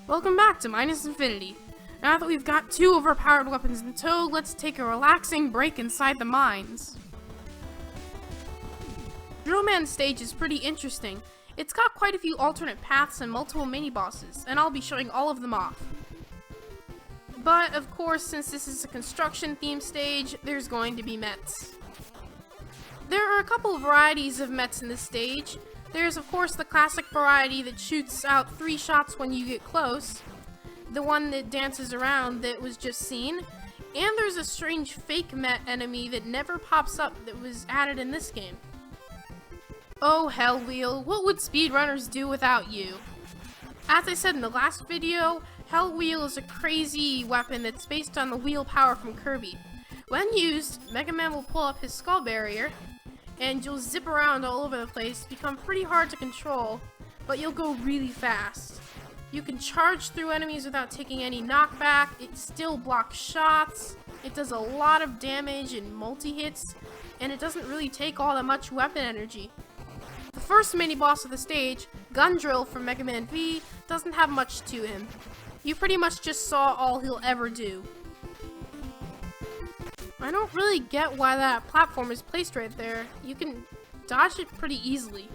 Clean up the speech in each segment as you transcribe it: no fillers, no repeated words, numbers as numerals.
Welcome back to Minus Infinity. Now that we've got two overpowered weapons in tow, let's take a relaxing break inside the mines. Rockman's stage is pretty interesting. It's got quite a few alternate paths and multiple mini-bosses, and I'll be showing all of them off. But, of course, since this is a construction-themed stage, there's going to be mets. There are a couple of varieties of mets in this stage. There's, of course, the classic variety that shoots out 3 shots when you get close, the one that dances around that was just seen, and there's a strange fake met enemy that never pops up that was added in this game. Oh, Hellwheel, what would speedrunners do without you? As I said in the last video, Hellwheel is a crazy weapon that's based on the wheel power from Kirby. When used, Mega Man will pull up his skull barrier, and you'll zip around all over the place, become pretty hard to control, but you'll go really fast. You can charge through enemies without taking any knockback, it still blocks shots, it does a lot of damage in multi-hits, and it doesn't really take all that much weapon energy. The first mini-boss of the stage, Gun Drill from Mega Man V, doesn't have much to him. You pretty much just saw all he'll ever do. I don't really get why that platform is placed right there. You can dodge it pretty easily.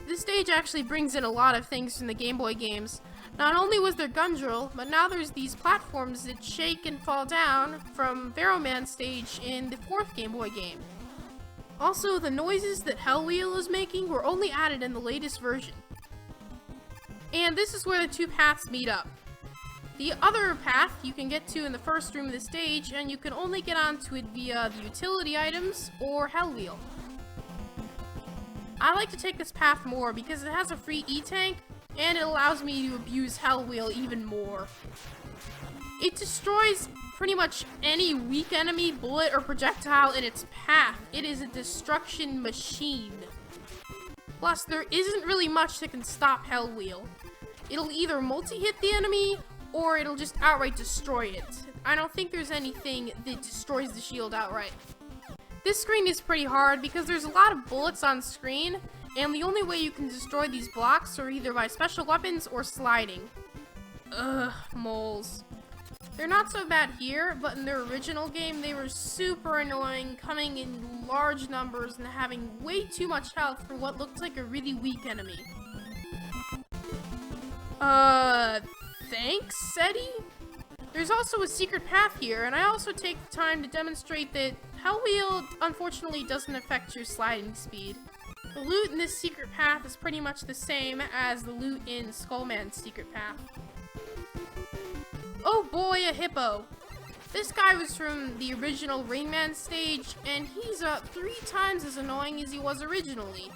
This stage actually brings in a lot of things from the Game Boy games. Not only was there Gun Drill, but now there's these platforms that shake and fall down from Rockman's stage in the 4th Game Boy game. Also, the noises that Hellwheel is making were only added in the latest version. And this is where the two paths meet up. The other path you can get to in the first room of the stage, and you can only get onto it via the utility items or Hellwheel. I like to take this path more because it has a free E-tank, and it allows me to abuse Hellwheel even more. It destroys pretty much any weak enemy, bullet, or projectile in its path. It is a destruction machine. Plus, there isn't really much that can stop Hellwheel. It'll either multi-hit the enemy, or it'll just outright destroy it. I don't think there's anything that destroys the shield outright. This screen is pretty hard because there's a lot of bullets on screen, and the only way you can destroy these blocks are either by special weapons or sliding. Ugh, moles. They're not so bad here, but in their original game they were super annoying, coming in large numbers and having way too much health for what looked like a really weak enemy. Thanks, SETI? There's also a secret path here, and I also take the time to demonstrate that Hellwheel unfortunately doesn't affect your sliding speed. The loot in this secret path is pretty much the same as the loot in Skullman's secret path. Oh boy, a hippo! This guy was from the original Rockman stage, and he's 3 times as annoying as he was originally.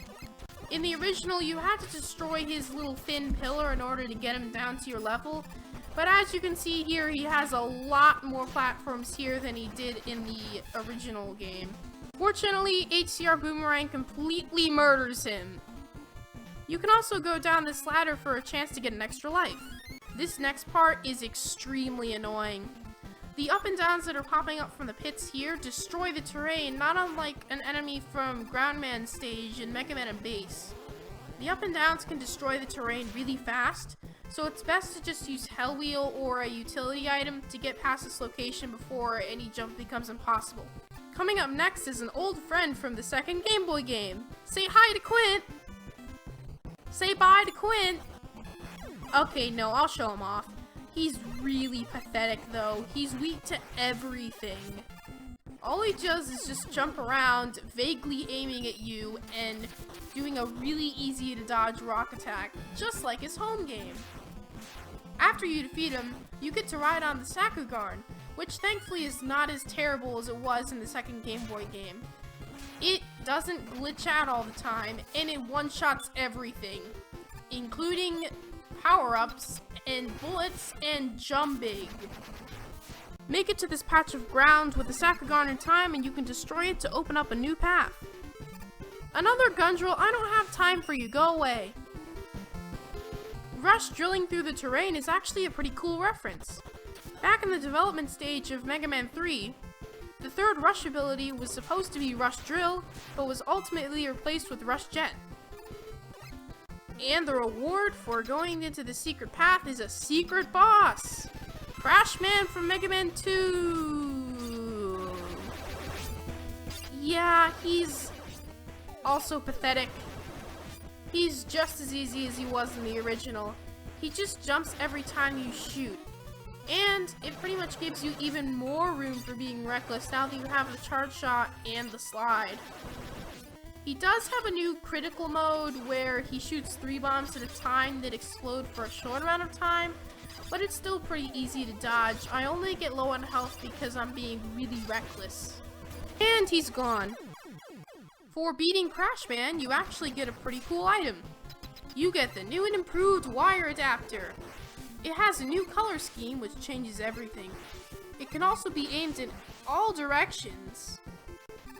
In the original, you had to destroy his little thin pillar in order to get him down to your level, but as you can see here, he has a lot more platforms here than he did in the original game. Fortunately, HCR Boomerang completely murders him. You can also go down this ladder for a chance to get an extra life. This next part is extremely annoying. The up and downs that are popping up from the pits here destroy the terrain, not unlike an enemy from Groundman stage in Mega Man and Base. The up and downs can destroy the terrain really fast, so it's best to just use Hellwheel or a utility item to get past this location before any jump becomes impossible. Coming up next is an old friend from the 2nd Game Boy game. Say hi to Quint! Say bye to Quint! Okay, no, I'll show him off. He's really pathetic, though. He's weak to everything. All he does is just jump around, vaguely aiming at you, and doing a really easy-to-dodge rock attack, just like his home game. After you defeat him, you get to ride on the Sakugarn, which thankfully is not as terrible as it was in the 2nd Game Boy game. It doesn't glitch out all the time, and it one-shots everything, including power-ups, and bullets, and jumping. Make it to this patch of ground with the Sakugarn in time and you can destroy it to open up a new path. Another Gun Drill, I don't have time for you, go away. Rush drilling through the terrain is actually a pretty cool reference. Back in the development stage of Mega Man 3, the 3rd Rush ability was supposed to be Rush Drill, but was ultimately replaced with Rush Jet. And the reward for going into the secret path is a secret boss! Crashman from Mega Man 2! Yeah, he's also pathetic. He's just as easy as he was in the original. He just jumps every time you shoot. And it pretty much gives you even more room for being reckless now that you have the charge shot and the slide. He does have a new critical mode where he shoots 3 bombs at a time that explode for a short amount of time, but it's still pretty easy to dodge. I only get low on health because I'm being really reckless. And he's gone. For beating Crashman, you actually get a pretty cool item. You get the new and improved wire adapter. It has a new color scheme which changes everything. It can also be aimed in all directions.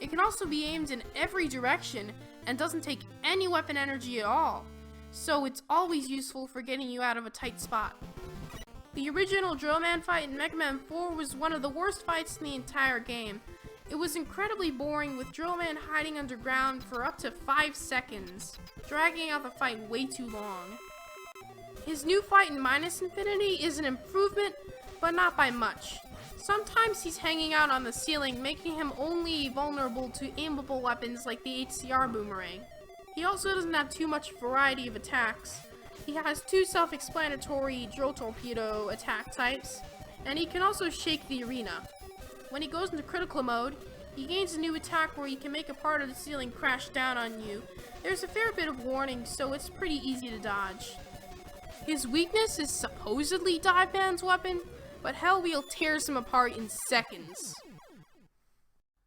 It can also be aimed in every direction and doesn't take any weapon energy at all. So it's always useful for getting you out of a tight spot. The original Drillman fight in Mega Man 4 was one of the worst fights in the entire game. It was incredibly boring, with Drillman hiding underground for up to 5 seconds, dragging out the fight way too long. His new fight in Minus Infinity is an improvement, but not by much. Sometimes he's hanging out on the ceiling, making him only vulnerable to aimable weapons like the HCR boomerang. He also doesn't have too much variety of attacks. He has 2 self-explanatory drill torpedo attack types, and he can also shake the arena. When he goes into critical mode, he gains a new attack where he can make a part of the ceiling crash down on you. There's a fair bit of warning, so it's pretty easy to dodge. His weakness is supposedly Dive Man's weapon, but Hell Wheel tears him apart in seconds.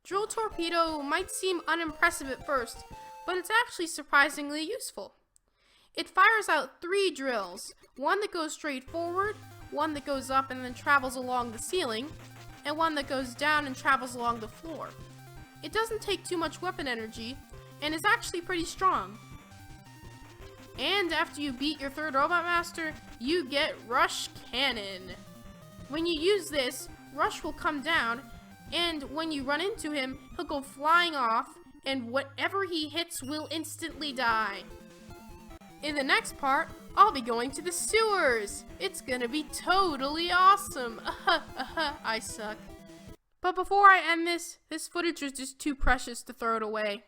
Drill Torpedo might seem unimpressive at first, but it's actually surprisingly useful. It fires out 3 drills, one that goes straight forward, one that goes up and then travels along the ceiling, and one that goes down and travels along the floor. It doesn't take too much weapon energy, and is actually pretty strong. And after you beat your 3rd Robot Master, you get Rush Cannon. When you use this, Rush will come down, and when you run into him, he'll go flying off, and whatever he hits will instantly die. In the next part, I'll be going to the sewers! It's gonna be totally awesome! I suck. But before I end this footage is just too precious to throw it away.